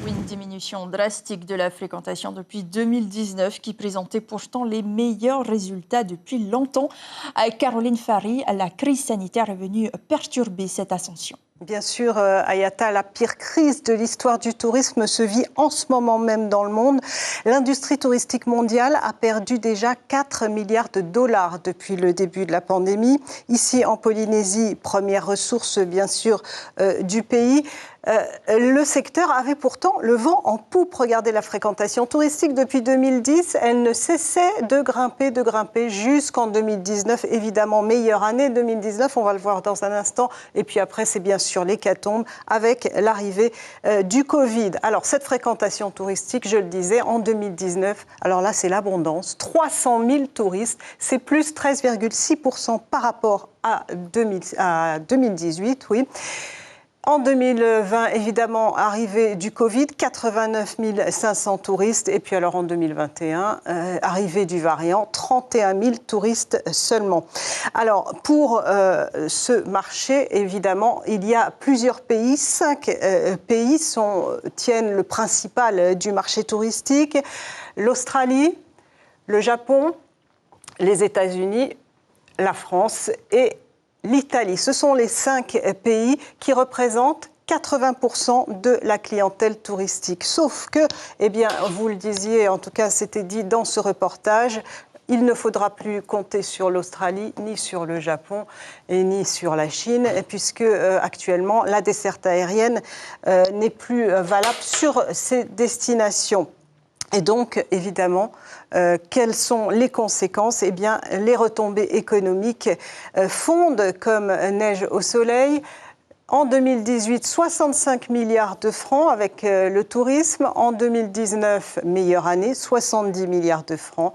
Oui, une diminution drastique de la fréquentation depuis 2019 qui présentait pourtant les meilleurs résultats depuis longtemps. Caroline Fary, la crise sanitaire est venue perturber cette ascension. Bien sûr, Ayata, la pire crise de l'histoire du tourisme se vit en ce moment même dans le monde. L'industrie touristique mondiale a perdu déjà 4 milliards de dollars depuis le début de la pandémie. Ici, en Polynésie, première ressource, bien sûr, du pays. Le secteur avait pourtant le vent en poupe. Regardez la fréquentation touristique depuis 2010. Elle ne cessait de grimper jusqu'en 2019. Évidemment, meilleure année 2019, on va le voir dans un instant. Et puis après, c'est bien sûr l'hécatombe avec l'arrivée du Covid. Alors, cette fréquentation touristique, je le disais, en 2019, alors là, c'est l'abondance. 300 000 touristes, c'est plus 13,6% par rapport à 2018, oui. En 2020, évidemment, arrivée du Covid, 89 500 touristes. Et puis alors en 2021, arrivée du variant, 31 000 touristes seulement. Alors pour ce marché, évidemment, il y a plusieurs pays. 5 pays tiennent le principal du marché touristique. L'Australie, le Japon, les États-Unis, la France et l'Italie. Ce sont les 5 pays qui représentent 80% de la clientèle touristique. Sauf que, eh bien, vous le disiez, en tout cas c'était dit dans ce reportage, il ne faudra plus compter sur l'Australie, ni sur le Japon, et ni sur la Chine, puisque actuellement la desserte aérienne n'est plus valable sur ces destinations. Et donc, évidemment, quelles sont les conséquences? Eh bien, les retombées économiques fondent comme neige au soleil. En 2018, 65 milliards de francs avec le tourisme. En 2019, meilleure année, 70 milliards de francs.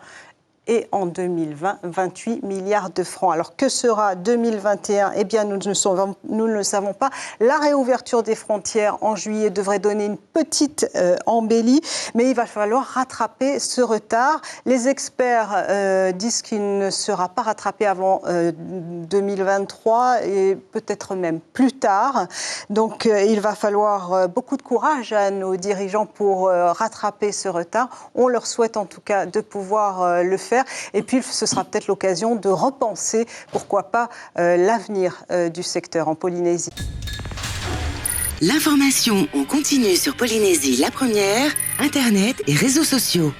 Et en 2020, 28 milliards de francs. Alors que sera 2021? Eh bien, nous ne le savons pas. La réouverture des frontières en juillet devrait donner une petite embellie, mais il va falloir rattraper ce retard. Les experts disent qu'il ne sera pas rattrapé avant 2023 et peut-être même plus tard. Donc, il va falloir beaucoup de courage à nos dirigeants pour rattraper ce retard. On leur souhaite en tout cas de pouvoir le faire. Et puis, ce sera peut-être l'occasion de repenser, pourquoi pas, l'avenir du secteur en Polynésie. L'information en continu sur Polynésie la première, Internet et réseaux sociaux.